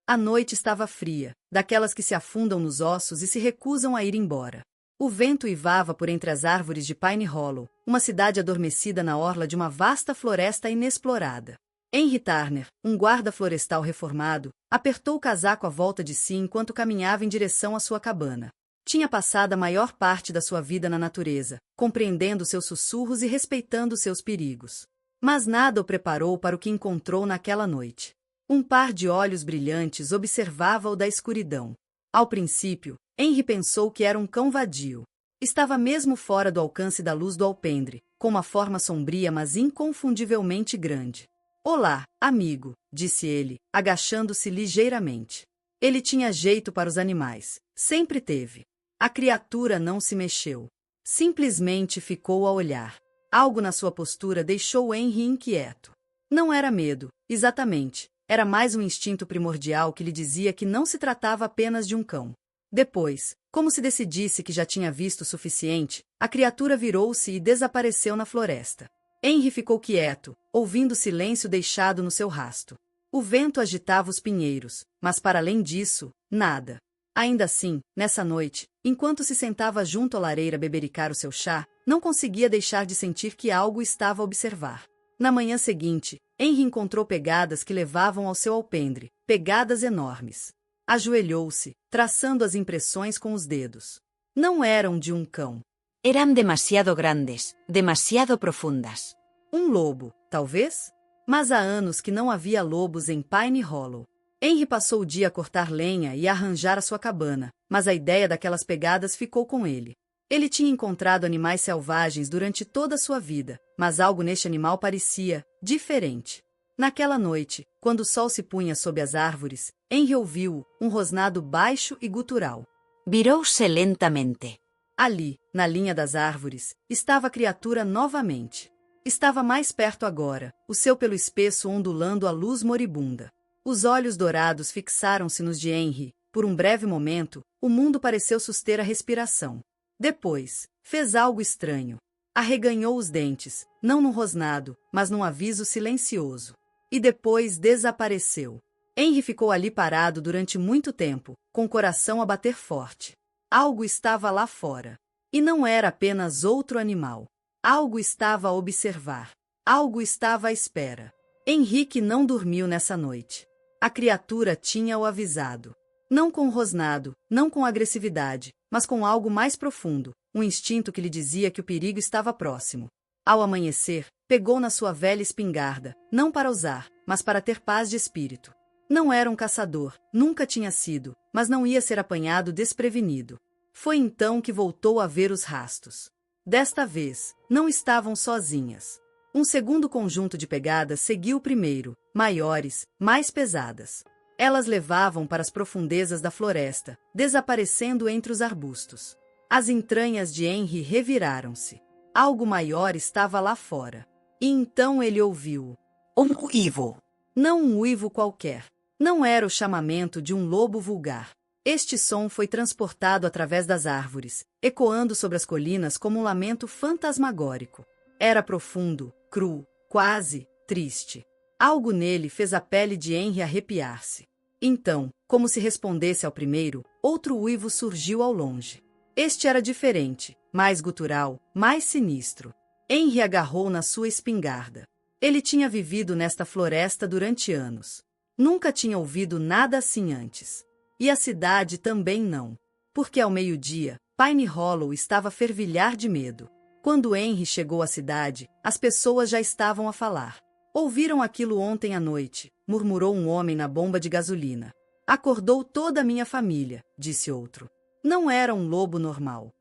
A noite estava fria, daquelas que se afundam nos ossos e se recusam a ir embora. O vento uivava por entre as árvores de Pine Hollow, uma cidade adormecida na orla de uma vasta floresta inexplorada. Henry Turner, um guarda florestal reformado, apertou o casaco à volta de si enquanto caminhava em direção à sua cabana. Tinha passado a maior parte da sua vida na natureza, compreendendo seus sussurros e respeitando seus perigos. Mas nada o preparou para o que encontrou naquela noite. Um par de olhos brilhantes observava-o da escuridão. Ao princípio, Henry pensou que era um cão vadio. Estava mesmo fora do alcance da luz do alpendre, com uma forma sombria mas inconfundivelmente grande. "Olá, amigo", disse ele, agachando-se ligeiramente. Ele tinha jeito para os animais, sempre teve. A criatura não se mexeu. Simplesmente ficou a olhar. Algo na sua postura deixou Henry inquieto. Não era medo, exatamente. Era mais um instinto primordial que lhe dizia que não se tratava apenas de um cão. Depois, como se decidisse que já tinha visto o suficiente, a criatura virou-se e desapareceu na floresta. Henry ficou quieto, ouvindo o silêncio deixado no seu rasto. O vento agitava os pinheiros, mas para além disso, nada. Ainda assim, nessa noite, enquanto se sentava junto à lareira bebericar o seu chá, não conseguia deixar de sentir que algo estava a observar. Na manhã seguinte, Henry encontrou pegadas que levavam ao seu alpendre, pegadas enormes. Ajoelhou-se, traçando as impressões com os dedos. Não eram de um cão. Eran demasiado grandes, demasiado profundas. Um lobo, talvez? Mas há anos que não havia lobos em Pine Hollow. Henry passou o dia a cortar lenha e a arranjar a sua cabana, mas a ideia daquelas pegadas ficou com ele. Ele tinha encontrado animais selvagens durante toda a sua vida, mas algo neste animal parecia diferente. Naquela noite, quando o sol se punha sob as árvores, Henry ouviu um rosnado baixo e gutural. Virou-se lentamente. Ali, na linha das árvores, estava a criatura novamente. Estava mais perto agora, o seu pelo espesso ondulando à luz moribunda. Os olhos dourados fixaram-se nos de Henry. Por um breve momento, o mundo pareceu suster a respiração. Depois, fez algo estranho. Arreganhou os dentes, não num rosnado, mas num aviso silencioso. E depois desapareceu. Henry ficou ali parado durante muito tempo, com o coração a bater forte. Algo estava lá fora. E não era apenas outro animal. Algo estava a observar. Algo estava à espera. Henrique não dormiu nessa noite. A criatura tinha-o avisado. Não com rosnado, não com agressividade, mas com algo mais profundo, um instinto que lhe dizia que o perigo estava próximo. Ao amanhecer, pegou na sua velha espingarda, não para usar, mas para ter paz de espírito. Não era um caçador, nunca tinha sido, mas não ia ser apanhado desprevenido. Foi então que voltou a ver os rastos. Desta vez, não estavam sozinhas. Um segundo conjunto de pegadas seguiu o primeiro, maiores, mais pesadas. Elas levavam para as profundezas da floresta, desaparecendo entre os arbustos. As entranhas de Henry reviraram-se. Algo maior estava lá fora. E então ele ouviu. Um uivo. Não um uivo qualquer. Não era o chamamento de um lobo vulgar. Este som foi transportado através das árvores, ecoando sobre as colinas como um lamento fantasmagórico. Era profundo, cru, quase triste. Algo nele fez a pele de Henry arrepiar-se. Então, como se respondesse ao primeiro, outro uivo surgiu ao longe. Este era diferente, mais gutural, mais sinistro. Henry agarrou na sua espingarda. Ele tinha vivido nesta floresta durante anos. Nunca tinha ouvido nada assim antes. E a cidade também não. Porque ao meio-dia, Pine Hollow estava a fervilhar de medo. Quando Henry chegou à cidade, as pessoas já estavam a falar. "Ouviram aquilo ontem à noite", murmurou um homem na bomba de gasolina. "Acordou toda a minha família", disse outro. Não era um lobo normal.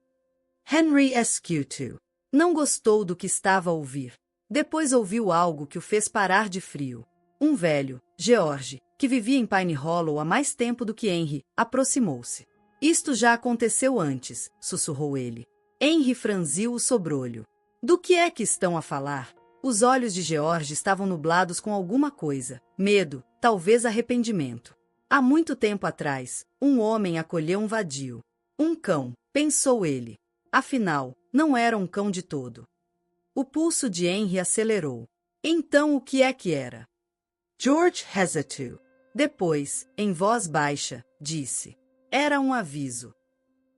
Henry Escutu não gostou do que estava a ouvir. Depois ouviu algo que o fez parar de frio. Um velho, George, que vivia em Pine Hollow há mais tempo do que Henry, aproximou-se. "Isto já aconteceu antes", sussurrou ele. Henry franziu o sobrolho. "Do que é que estão a falar?" Os olhos de George estavam nublados com alguma coisa. Medo, talvez arrependimento. Há muito tempo atrás, um homem acolheu um vadio. Um cão, pensou ele. Afinal, não era um cão de todo. O pulso de Henry acelerou. Então o que é que era? George Hezetu. Depois, em voz baixa, disse. Era um aviso.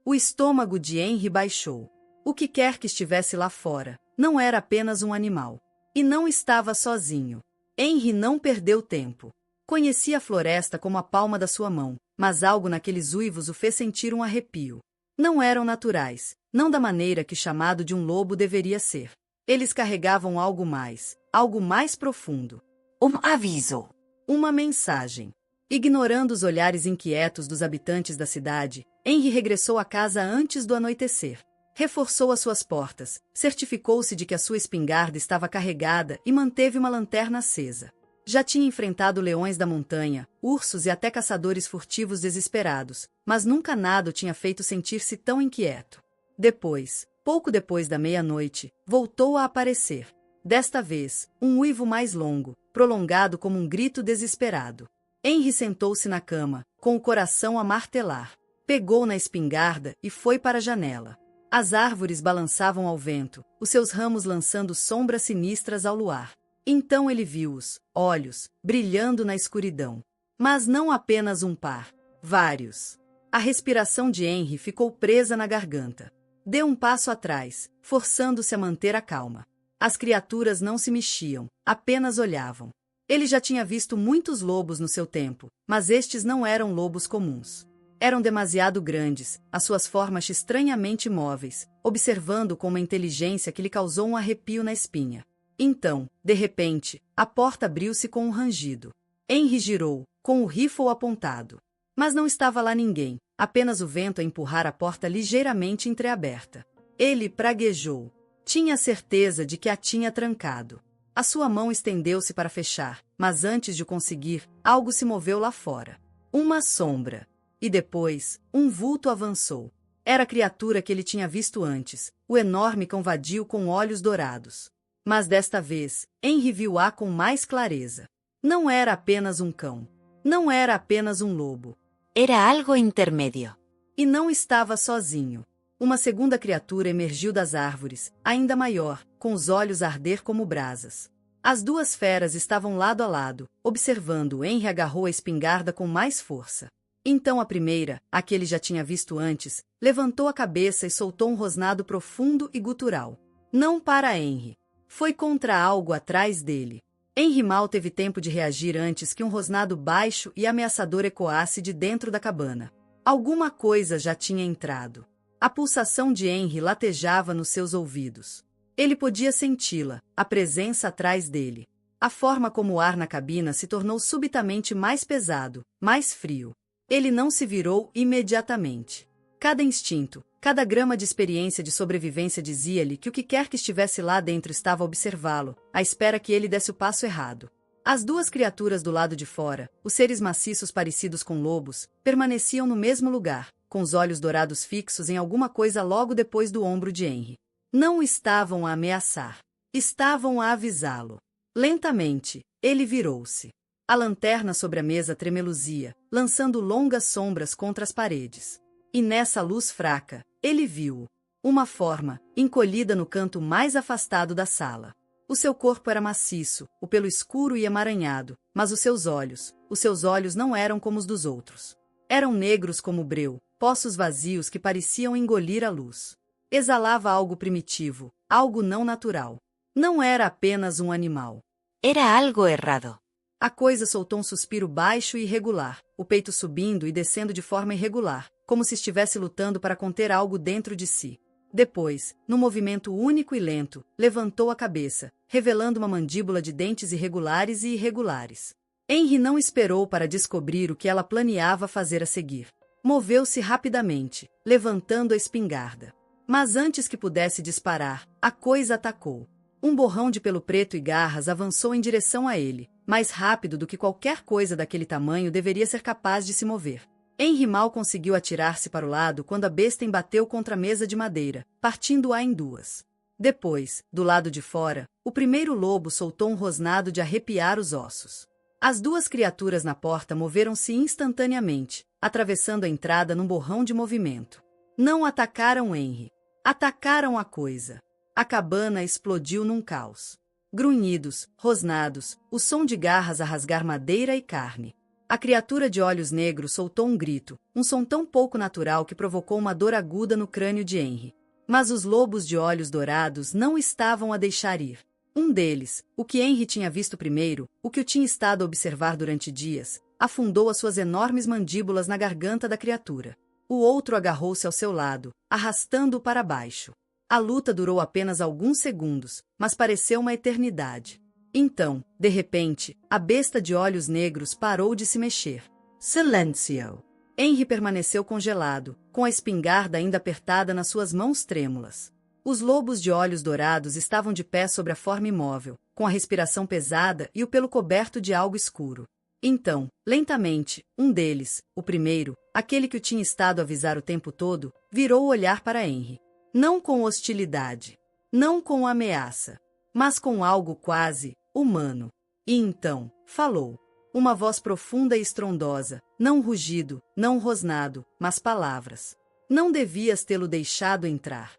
O estômago de Henry baixou. O que quer que estivesse lá fora, não era apenas um animal. E não estava sozinho. Henry não perdeu tempo. Conhecia a floresta como a palma da sua mão, mas algo naqueles uivos o fez sentir um arrepio. Não eram naturais, não da maneira que chamado de um lobo deveria ser. Eles carregavam algo mais profundo. Um aviso. Uma mensagem. Ignorando os olhares inquietos dos habitantes da cidade, Henry regressou à casa antes do anoitecer. Reforçou as suas portas, certificou-se de que a sua espingarda estava carregada e manteve uma lanterna acesa. Já tinha enfrentado leões da montanha, ursos e até caçadores furtivos desesperados, mas nunca nada o tinha feito sentir-se tão inquieto. Depois, pouco depois da meia-noite, voltou a aparecer. Desta vez, um uivo mais longo, prolongado como um grito desesperado. Henry sentou-se na cama, com o coração a martelar. Pegou na espingarda e foi para a janela. As árvores balançavam ao vento, os seus ramos lançando sombras sinistras ao luar. Então ele viu os olhos brilhando na escuridão. Mas não apenas um par, vários. A respiração de Henry ficou presa na garganta. Deu um passo atrás, forçando-se a manter a calma. As criaturas não se mexiam, apenas olhavam. Ele já tinha visto muitos lobos no seu tempo, mas estes não eram lobos comuns. Eram demasiado grandes, as suas formas estranhamente móveis, observando com uma inteligência que lhe causou um arrepio na espinha. Então, de repente, a porta abriu-se com um rangido. Henry girou, com o rifle apontado. Mas não estava lá ninguém, apenas o vento a empurrar a porta ligeiramente entreaberta. Ele praguejou. Tinha certeza de que a tinha trancado. A sua mão estendeu-se para fechar, mas antes de conseguir, algo se moveu lá fora. Uma sombra. E depois, um vulto avançou. Era a criatura que ele tinha visto antes, o enorme cão vadio com olhos dourados. Mas desta vez, Henry viu-a com mais clareza. Não era apenas um cão. Não era apenas um lobo. Era algo intermedio. E não estava sozinho. Uma segunda criatura emergiu das árvores, ainda maior, com os olhos a arder como brasas. As duas feras estavam lado a lado, observando. Henry agarrou a espingarda com mais força. Então a primeira, a que ele já tinha visto antes, levantou a cabeça e soltou um rosnado profundo e gutural. Não para Henry. Foi contra algo atrás dele. Henry mal teve tempo de reagir antes que um rosnado baixo e ameaçador ecoasse de dentro da cabana. Alguma coisa já tinha entrado. A pulsação de Henry latejava nos seus ouvidos. Ele podia senti-la, a presença atrás dele. A forma como o ar na cabina se tornou subitamente mais pesado, mais frio. Ele não se virou imediatamente. Cada instinto, cada grama de experiência de sobrevivência dizia-lhe que o que quer que estivesse lá dentro estava a observá-lo, à espera que ele desse o passo errado. As duas criaturas do lado de fora, os seres maciços parecidos com lobos, permaneciam no mesmo lugar, com os olhos dourados fixos em alguma coisa logo depois do ombro de Henry. Não o estavam a ameaçar. Estavam a avisá-lo. Lentamente, ele virou-se. A lanterna sobre a mesa tremeluzia, lançando longas sombras contra as paredes. E nessa luz fraca, ele viu uma forma, encolhida no canto mais afastado da sala. O seu corpo era maciço, o pelo escuro e emaranhado, mas os seus olhos não eram como os dos outros. Eram negros como breu, poços vazios que pareciam engolir a luz. Exalava algo primitivo, algo não natural. Não era apenas um animal. Era algo errado. A coisa soltou um suspiro baixo e irregular, o peito subindo e descendo de forma irregular, como se estivesse lutando para conter algo dentro de si. Depois, num movimento único e lento, levantou a cabeça, revelando uma mandíbula de dentes irregulares e irregulares. Henry não esperou para descobrir o que ela planeava fazer a seguir. Moveu-se rapidamente, levantando a espingarda. Mas antes que pudesse disparar, a coisa atacou. Um borrão de pelo preto e garras avançou em direção a ele, mais rápido do que qualquer coisa daquele tamanho deveria ser capaz de se mover. Henry mal conseguiu atirar-se para o lado quando a besta embateu contra a mesa de madeira, partindo-a em duas. Depois, do lado de fora, o primeiro lobo soltou um rosnado de arrepiar os ossos. As duas criaturas na porta moveram-se instantaneamente, atravessando a entrada num borrão de movimento. Não atacaram Henry. Atacaram a coisa. A cabana explodiu num caos. Grunhidos, rosnados, o som de garras a rasgar madeira e carne. A criatura de olhos negros soltou um grito, um som tão pouco natural que provocou uma dor aguda no crânio de Henry. Mas os lobos de olhos dourados não estavam a deixar ir. Um deles, o que Henry tinha visto primeiro, o que o tinha estado a observar durante dias, afundou as suas enormes mandíbulas na garganta da criatura. O outro agarrou-se ao seu lado, arrastando-o para baixo. A luta durou apenas alguns segundos, mas pareceu uma eternidade. Então, de repente, a besta de olhos negros parou de se mexer. Silêncio! Henry permaneceu congelado, com a espingarda ainda apertada nas suas mãos trêmulas. Os lobos de olhos dourados estavam de pé sobre a forma imóvel, com a respiração pesada e o pelo coberto de algo escuro. Então, lentamente, um deles, o primeiro, aquele que o tinha estado a avisar o tempo todo, virou o olhar para Henry. Não com hostilidade, não com ameaça, mas com algo quase humano. E então, falou. Uma voz profunda e estrondosa, não rugido, não rosnado, mas palavras. Não devias tê-lo deixado entrar.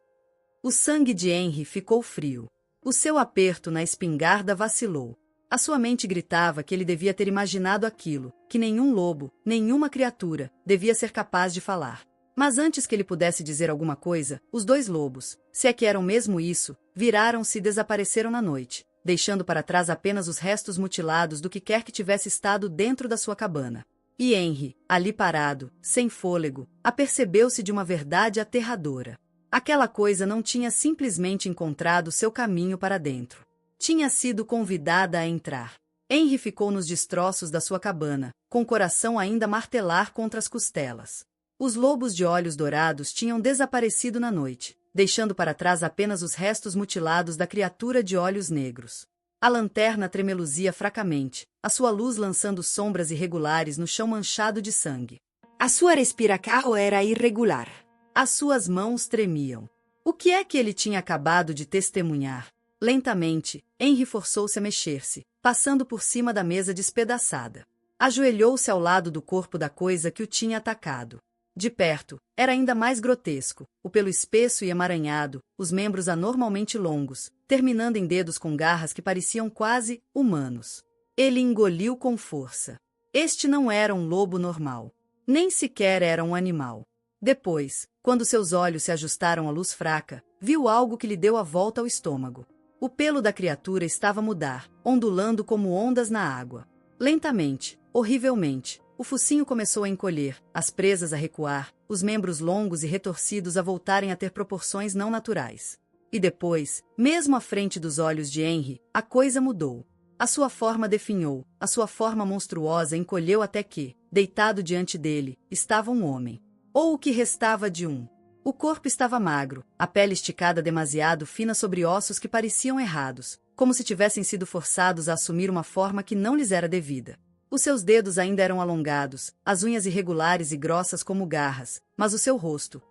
O sangue de Henry ficou frio. O seu aperto na espingarda vacilou. A sua mente gritava que ele devia ter imaginado aquilo, que nenhum lobo, nenhuma criatura, devia ser capaz de falar. Mas antes que ele pudesse dizer alguma coisa, os dois lobos, se é que eram mesmo isso, viraram-se e desapareceram na noite, deixando para trás apenas os restos mutilados do que quer que tivesse estado dentro da sua cabana. E Henry, ali parado, sem fôlego, apercebeu-se de uma verdade aterradora. Aquela coisa não tinha simplesmente encontrado seu caminho para dentro. Tinha sido convidada a entrar. Henry ficou nos destroços da sua cabana, com o coração ainda a martelar contra as costelas. Os lobos de olhos dourados tinham desaparecido na noite, deixando para trás apenas os restos mutilados da criatura de olhos negros. A lanterna tremeluzia fracamente, a sua luz lançando sombras irregulares no chão manchado de sangue. A sua respiração era irregular. As suas mãos tremiam. O que é que ele tinha acabado de testemunhar? Lentamente, Henry forçou-se a mexer-se, passando por cima da mesa despedaçada. Ajoelhou-se ao lado do corpo da coisa que o tinha atacado. De perto, era ainda mais grotesco, o pelo espesso e emaranhado, os membros anormalmente longos, terminando em dedos com garras que pareciam quase humanos. Ele engoliu com força. Este não era um lobo normal. Nem sequer era um animal. Depois, quando seus olhos se ajustaram à luz fraca, viu algo que lhe deu a volta ao estômago. O pelo da criatura estava a mudar, ondulando como ondas na água. Lentamente, horrivelmente, o focinho começou a encolher, as presas a recuar, os membros longos e retorcidos a voltarem a ter proporções não naturais. E depois, mesmo à frente dos olhos de Henry, a coisa mudou. A sua forma definhou, a sua forma monstruosa encolheu até que, deitado diante dele, estava um homem. Ou o que restava de um. O corpo estava magro, a pele esticada demasiado fina sobre ossos que pareciam errados, como se tivessem sido forçados a assumir uma forma que não lhes era devida. Os seus dedos ainda eram alongados, as unhas irregulares e grossas como garras, mas o seu rosto,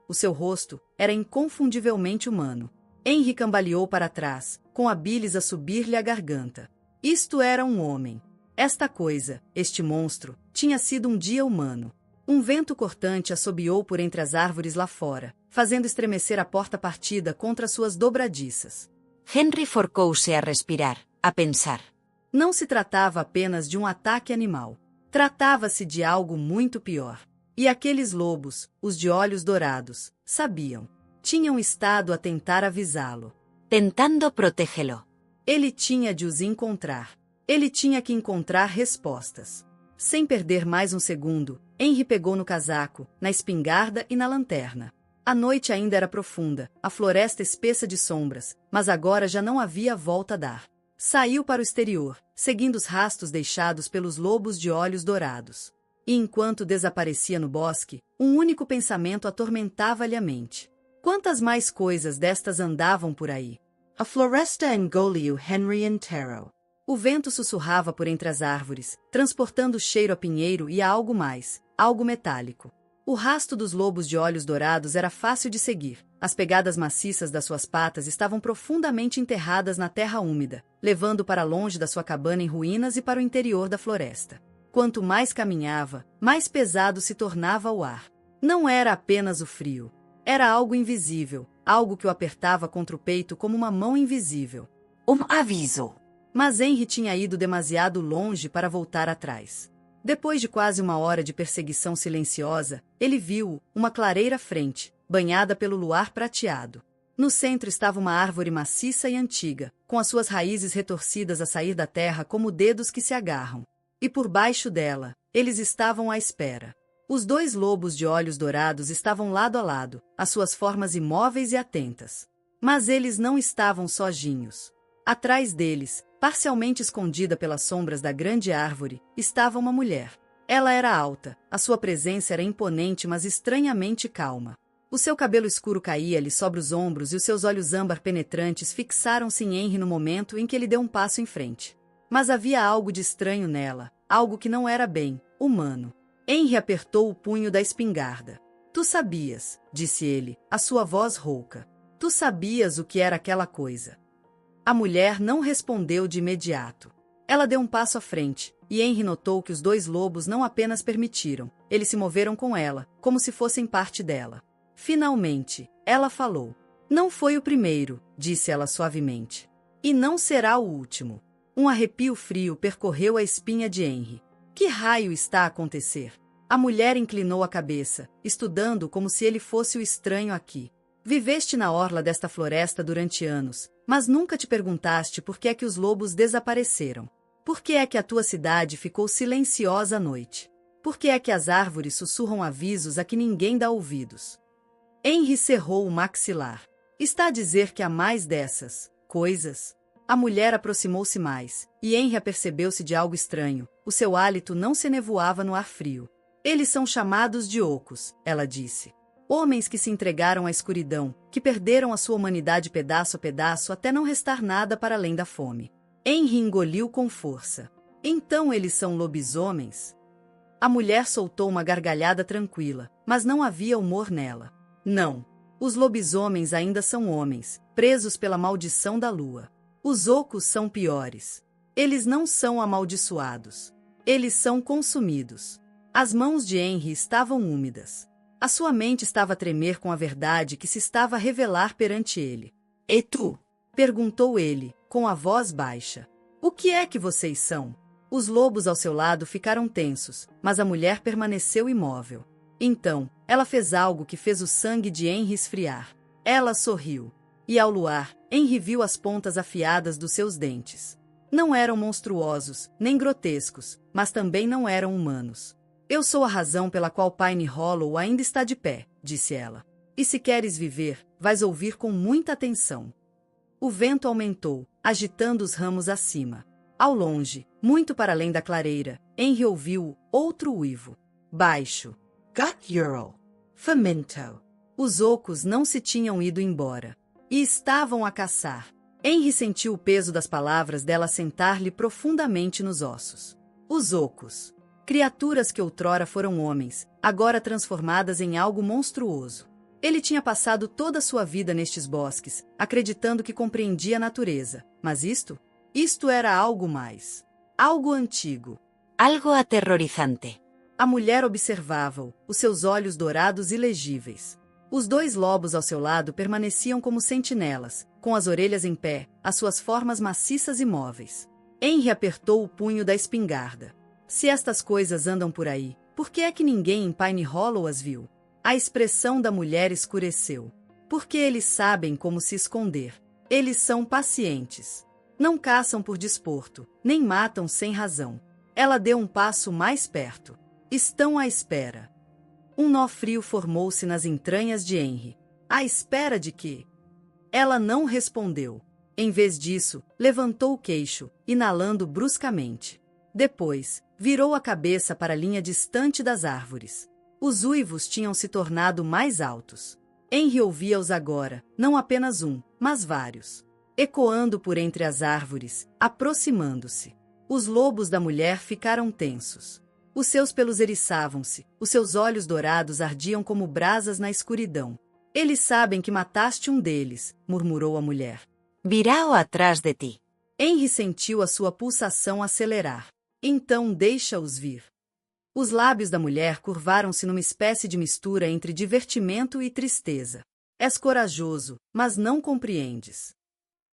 era inconfundivelmente humano. Henry cambaleou para trás, com a bilis a subir-lhe a garganta. Isto era um homem. Esta coisa, este monstro, tinha sido um dia humano. Um vento cortante assobiou por entre as árvores lá fora, fazendo estremecer a porta partida contra suas dobradiças. Henry forcou-se a respirar, a pensar. Não se tratava apenas de um ataque animal. Tratava-se de algo muito pior. E aqueles lobos, os de olhos dourados, sabiam. Tinham estado a tentar avisá-lo. Tentando protegê-lo. Ele tinha de os encontrar. Ele tinha que encontrar respostas. Sem perder mais um segundo, Henry pegou no casaco, na espingarda e na lanterna. A noite ainda era profunda, a floresta espessa de sombras, mas agora já não havia volta a dar. Saiu para o exterior, seguindo os rastros deixados pelos lobos de olhos dourados. E enquanto desaparecia no bosque, um único pensamento atormentava-lhe a mente. Quantas mais coisas destas andavam por aí? A floresta engoliu Henry inteiro. O vento sussurrava por entre as árvores, transportando o cheiro a pinheiro e a algo mais, algo metálico. O rasto dos lobos de olhos dourados era fácil de seguir. As pegadas maciças das suas patas estavam profundamente enterradas na terra úmida, levando para longe da sua cabana em ruínas e para o interior da floresta. Quanto mais caminhava, mais pesado se tornava o ar. Não era apenas o frio. Era algo invisível, algo que o apertava contra o peito como uma mão invisível. Um aviso. Mas Henry tinha ido demasiado longe para voltar atrás. Depois de quase uma hora de perseguição silenciosa, ele viu uma clareira à frente, banhada pelo luar prateado. No centro estava uma árvore maciça e antiga, com as suas raízes retorcidas a sair da terra como dedos que se agarram. E por baixo dela, eles estavam à espera. Os dois lobos de olhos dourados estavam lado a lado, as suas formas imóveis e atentas. Mas eles não estavam sozinhos. Atrás deles, parcialmente escondida pelas sombras da grande árvore, estava uma mulher. Ela era alta, a sua presença era imponente, mas estranhamente calma. O seu cabelo escuro caía-lhe sobre os ombros e os seus olhos âmbar penetrantes fixaram-se em Henry no momento em que ele deu um passo em frente. Mas havia algo de estranho nela, algo que não era bem humano. Henry apertou o punho da espingarda. Tu sabias, disse ele, a sua voz rouca. Tu sabias o que era aquela coisa. A mulher não respondeu de imediato. Ela deu um passo à frente, e Henry notou que os dois lobos não apenas permitiram, eles se moveram com ela, como se fossem parte dela. Finalmente, ela falou. Não foi o primeiro, disse ela suavemente. E não será o último. Um arrepio frio percorreu a espinha de Henry. Que raio está a acontecer? A mulher inclinou a cabeça, estudando como se ele fosse o estranho aqui. Viveste na orla desta floresta durante anos, mas nunca te perguntaste por que é que os lobos desapareceram. Por que é que a tua cidade ficou silenciosa à noite? Por que é que as árvores sussurram avisos a que ninguém dá ouvidos? Henry cerrou o maxilar. Está a dizer que há mais dessas coisas? A mulher aproximou-se mais, e Henry apercebeu-se de algo estranho. O seu hálito não se nevoava no ar frio. Eles são chamados de ocos, ela disse. Homens que se entregaram à escuridão, que perderam a sua humanidade pedaço a pedaço até não restar nada para além da fome. Henry engoliu com força. Então eles são lobisomens? A mulher soltou uma gargalhada tranquila, mas não havia humor nela. Não. Os lobisomens ainda são homens, presos pela maldição da lua. Os ocos são piores. Eles não são amaldiçoados. Eles são consumidos. As mãos de Henry estavam úmidas. A sua mente estava a tremer com a verdade que se estava a revelar perante ele. E tu? Perguntou ele, com a voz baixa. O que é que vocês são? Os lobos ao seu lado ficaram tensos, mas a mulher permaneceu imóvel. Então, ela fez algo que fez o sangue de Henry esfriar. Ela sorriu. E ao luar, Henry viu as pontas afiadas dos seus dentes. Não eram monstruosos, nem grotescos, mas também não eram humanos. Eu sou a razão pela qual Pine Hollow ainda está de pé, disse ela. E se queres viver, vais ouvir com muita atenção. O vento aumentou, agitando os ramos acima. Ao longe, muito para além da clareira, Henry ouviu outro uivo. Baixo. Gut-Earl. Famento. Os ocos não se tinham ido embora. E estavam a caçar. Henry sentiu o peso das palavras dela sentar-lhe profundamente nos ossos. Os ocos. Criaturas que outrora foram homens, agora transformadas em algo monstruoso. Ele tinha passado toda a sua vida nestes bosques, acreditando que compreendia a natureza. Mas isto era algo mais. Algo antigo. Algo aterrorizante. A mulher observava-o, os seus olhos dourados ilegíveis. Os dois lobos ao seu lado permaneciam como sentinelas, com as orelhas em pé, as suas formas maciças e móveis. Henry apertou o punho da espingarda. Se estas coisas andam por aí, por que é que ninguém em Pine Hollow as viu? A expressão da mulher escureceu. Porque eles sabem como se esconder. Eles são pacientes. Não caçam por desporto, nem matam sem razão. Ela deu um passo mais perto. Estão à espera. Um nó frio formou-se nas entranhas de Henry. À espera de quê? Ela não respondeu. Em vez disso, levantou o queixo, inalando bruscamente. Depois, virou a cabeça para a linha distante das árvores. Os uivos tinham se tornado mais altos. Henry ouvia-os agora, não apenas um, mas vários. Ecoando por entre as árvores, aproximando-se. Os lobos da mulher ficaram tensos. Os seus pelos eriçavam-se, os seus olhos dourados ardiam como brasas na escuridão. Eles sabem que mataste um deles, murmurou a mulher. Virá-o atrás de ti. Henry sentiu a sua pulsação acelerar. Então deixa-os vir. Os lábios da mulher curvaram-se numa espécie de mistura entre divertimento e tristeza. És corajoso, mas não compreendes.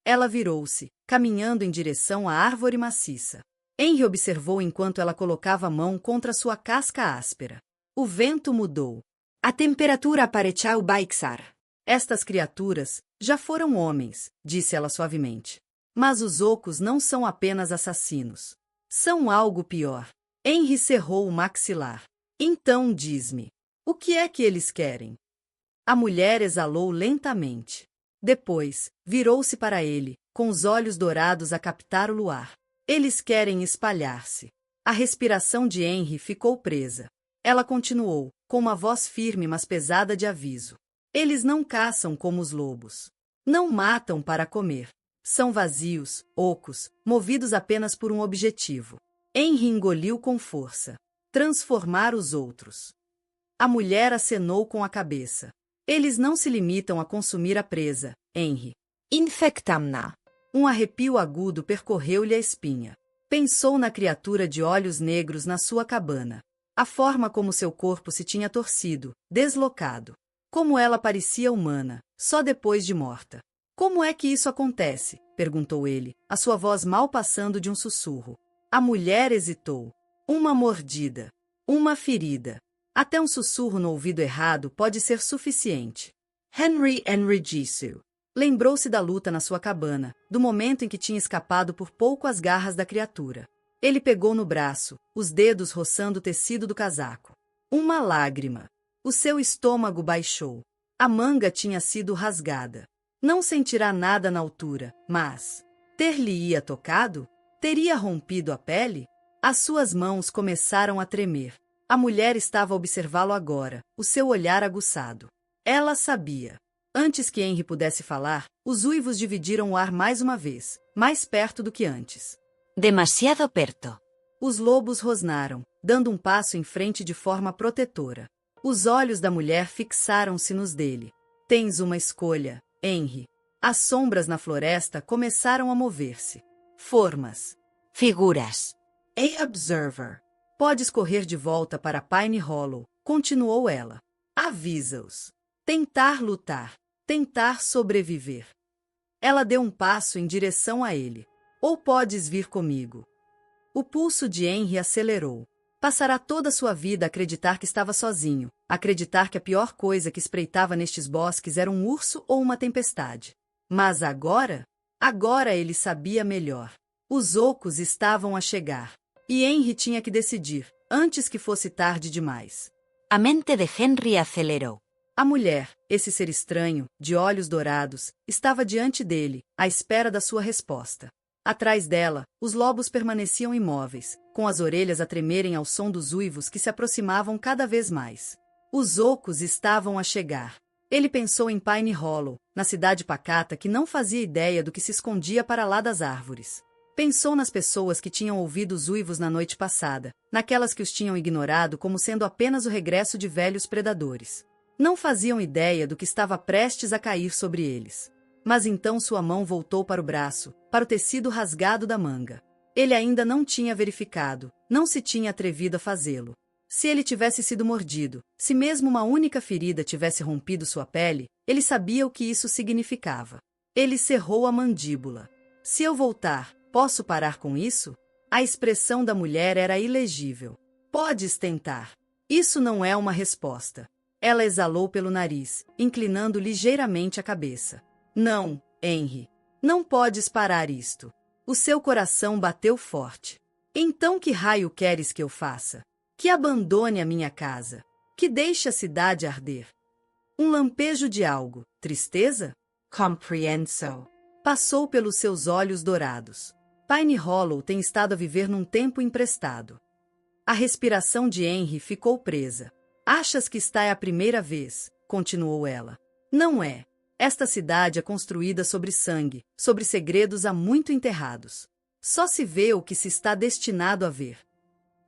Ela virou-se, caminhando em direção à árvore maciça. Henry observou enquanto ela colocava a mão contra sua casca áspera. O vento mudou. A temperatura pareceu baixar. Estas criaturas já foram homens, disse ela suavemente. Mas os ocos não são apenas assassinos. São algo pior. Henry cerrou o maxilar. Então diz-me, o que é que eles querem? A mulher exalou lentamente. Depois, virou-se para ele, com os olhos dourados a captar o luar. Eles querem espalhar-se. A respiração de Henry ficou presa. Ela continuou, com uma voz firme mas pesada de aviso. Eles não caçam como os lobos. Não matam para comer. São vazios, ocos, movidos apenas por um objetivo. Henry engoliu com força. Transformar os outros. A mulher acenou com a cabeça. Eles não se limitam a consumir a presa, Henry. Infectamna. Um arrepio agudo percorreu-lhe a espinha. Pensou na criatura de olhos negros na sua cabana. A forma como seu corpo se tinha torcido, deslocado. Como ela parecia humana, só depois de morta. Como é que isso acontece? Perguntou ele, a sua voz mal passando de um sussurro. A mulher hesitou. Uma mordida. Uma ferida. Até um sussurro no ouvido errado pode ser suficiente. Henry disse. Lembrou-se da luta na sua cabana, do momento em que tinha escapado por pouco às garras da criatura. Ele pegou no braço, os dedos roçando o tecido do casaco. Uma lágrima. O seu estômago baixou. A manga tinha sido rasgada. Não sentirá nada na altura, mas... ter-lhe-ia tocado? Teria rompido a pele? As suas mãos começaram a tremer. A mulher estava a observá-lo agora, o seu olhar aguçado. Ela sabia. Antes que Henry pudesse falar, os uivos dividiram o ar mais uma vez, mais perto do que antes. Demasiado perto. Os lobos rosnaram, dando um passo em frente de forma protetora. Os olhos da mulher fixaram-se nos dele. Tens uma escolha, Henry. As sombras na floresta começaram a mover-se. Formas. Figuras. A observer. Podes correr de volta para Pine Hollow, continuou ela. Avisa-os. Tentar lutar. Tentar sobreviver. Ela deu um passo em direção a ele. Ou podes vir comigo. O pulso de Henry acelerou. Passará toda a sua vida a acreditar que estava sozinho, acreditar que a pior coisa que espreitava nestes bosques era um urso ou uma tempestade. Mas agora? Agora ele sabia melhor. Os ocos estavam a chegar. E Henry tinha que decidir, antes que fosse tarde demais. A mente de Henry acelerou. A mulher, esse ser estranho, de olhos dourados, estava diante dele, à espera da sua resposta. Atrás dela, os lobos permaneciam imóveis, com as orelhas a tremerem ao som dos uivos que se aproximavam cada vez mais. Os ocos estavam a chegar. Ele pensou em Pine Hollow, na cidade pacata que não fazia ideia do que se escondia para lá das árvores. Pensou nas pessoas que tinham ouvido os uivos na noite passada, naquelas que os tinham ignorado como sendo apenas o regresso de velhos predadores. Não faziam ideia do que estava prestes a cair sobre eles. Mas então sua mão voltou para o braço, para o tecido rasgado da manga. Ele ainda não tinha verificado, não se tinha atrevido a fazê-lo. Se ele tivesse sido mordido, se mesmo uma única ferida tivesse rompido sua pele, ele sabia o que isso significava. Ele cerrou a mandíbula. Se eu voltar, posso parar com isso? A expressão da mulher era ilegível. Podes tentar. Isso não é uma resposta. Ela exalou pelo nariz, inclinando ligeiramente a cabeça. Não, Henry. Não podes parar isto. O seu coração bateu forte. Então que raio queres que eu faça? Que abandone a minha casa. Que deixe a cidade arder. Um lampejo de algo. Tristeza? Comprehenso. Passou pelos seus olhos dourados. Pine Hollow tem estado a viver num tempo emprestado. A respiração de Henry ficou presa. Achas que está é a primeira vez, continuou ela. Não é. Esta cidade é construída sobre sangue, sobre segredos há muito enterrados. Só se vê o que se está destinado a ver.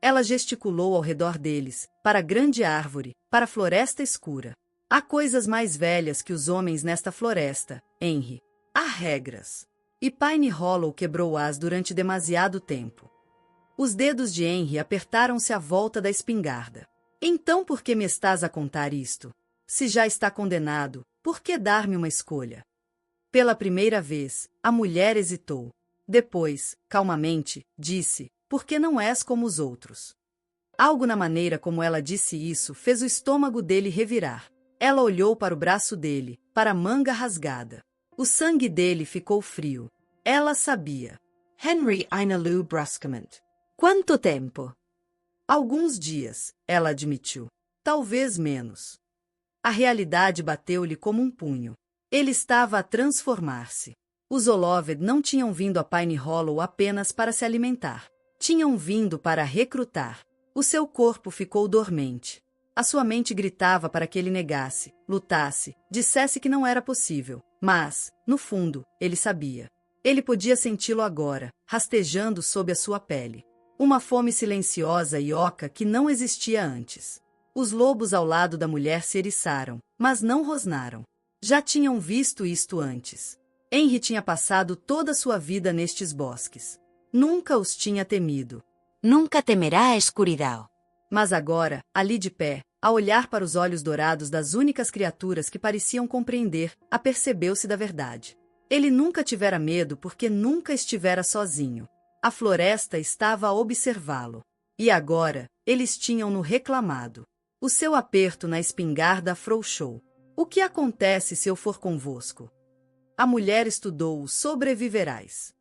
Ela gesticulou ao redor deles, para a grande árvore, para a floresta escura. Há coisas mais velhas que os homens nesta floresta, Henry. Há regras. E Pine Hollow quebrou-as durante demasiado tempo. Os dedos de Henry apertaram-se à volta da espingarda. Então por que me estás a contar isto? Se já está condenado, por que dar-me uma escolha? Pela primeira vez, a mulher hesitou. Depois, calmamente, disse, porque não és como os outros. Algo na maneira como ela disse isso fez o estômago dele revirar. Ela olhou para o braço dele, para a manga rasgada. O sangue dele ficou frio. Ela sabia. Henry inalou bruscamente. Quanto tempo? Alguns dias, ela admitiu. Talvez menos. A realidade bateu-lhe como um punho. Ele estava a transformar-se. Os Oloved não tinham vindo a Pine Hollow apenas para se alimentar. Tinham vindo para recrutar. O seu corpo ficou dormente. A sua mente gritava para que ele negasse, lutasse, dissesse que não era possível. Mas, no fundo, ele sabia. Ele podia senti-lo agora, rastejando sob a sua pele. Uma fome silenciosa e oca que não existia antes. Os lobos ao lado da mulher se eriçaram, mas não rosnaram. Já tinham visto isto antes. Henry tinha passado toda a sua vida nestes bosques. Nunca os tinha temido. Nunca temerá a escuridão. Mas agora, ali de pé, a olhar para os olhos dourados das únicas criaturas que pareciam compreender, apercebeu-se da verdade. Ele nunca tivera medo porque nunca estivera sozinho. A floresta estava a observá-lo. E agora, eles tinham-no reclamado. O seu aperto na espingarda afrouxou. O que acontece se eu for convosco? A mulher estudou o sobreviverás.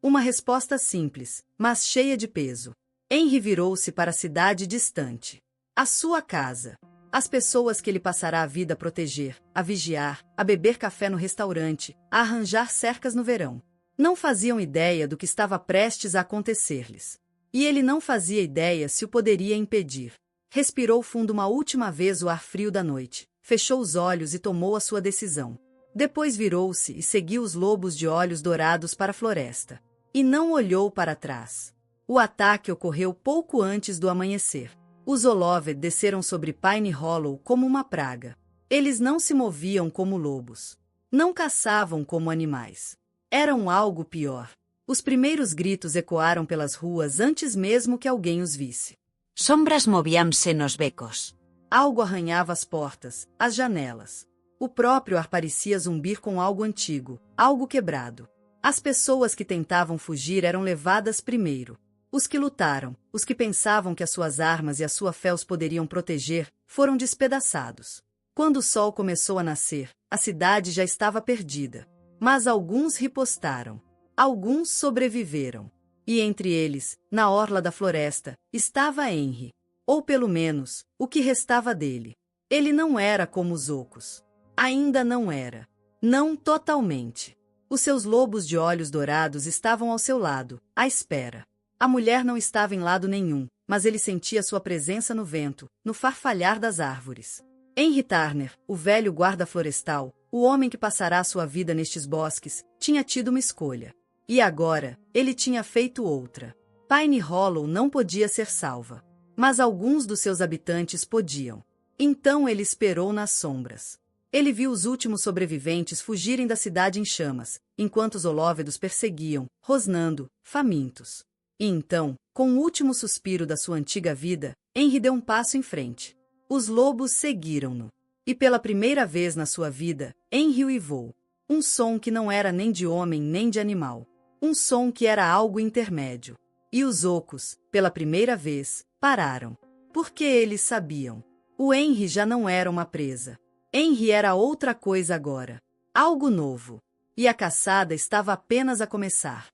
Uma resposta simples, mas cheia de peso. Henry virou-se para a cidade distante. A sua casa. As pessoas que ele passará a vida a proteger, a vigiar, a beber café no restaurante, a arranjar cercas no verão. Não faziam ideia do que estava prestes a acontecer-lhes. E ele não fazia ideia se o poderia impedir. Respirou fundo uma última vez o ar frio da noite, fechou os olhos e tomou a sua decisão. Depois virou-se e seguiu os lobos de olhos dourados para a floresta. E não olhou para trás. O ataque ocorreu pouco antes do amanhecer. Os Oloved desceram sobre Pine Hollow como uma praga. Eles não se moviam como lobos. Não caçavam como animais. Eram algo pior. Os primeiros gritos ecoaram pelas ruas antes mesmo que alguém os visse. Sombras moviam-se nos becos. Algo arranhava as portas, as janelas. O próprio ar parecia zumbir com algo antigo, algo quebrado. As pessoas que tentavam fugir eram levadas primeiro. Os que lutaram, os que pensavam que as suas armas e a sua fé os poderiam proteger, foram despedaçados. Quando o sol começou a nascer, a cidade já estava perdida. Mas alguns ripostaram. Alguns sobreviveram. E entre eles, na orla da floresta, estava Henry. Ou pelo menos, o que restava dele. Ele não era como os ocos. Ainda não era. Não totalmente. Os seus lobos de olhos dourados estavam ao seu lado, à espera. A mulher não estava em lado nenhum, mas ele sentia sua presença no vento, no farfalhar das árvores. Henry Turner, o velho guarda florestal, o homem que passará sua vida nestes bosques, tinha tido uma escolha. E agora, ele tinha feito outra. Pine Hollow não podia ser salva. Mas alguns dos seus habitantes podiam. Então ele esperou nas sombras. Ele viu os últimos sobreviventes fugirem da cidade em chamas, enquanto os Olóvedos perseguiam, rosnando, famintos. E então, com o último suspiro da sua antiga vida, Henry deu um passo em frente. Os lobos seguiram-no. E pela primeira vez na sua vida, Henry uivou. Um som que não era nem de homem nem de animal. Um som que era algo intermédio. E os ocos, pela primeira vez, pararam. Porque eles sabiam. O Henry já não era uma presa. Henry era outra coisa agora. Algo novo. E a caçada estava apenas a começar.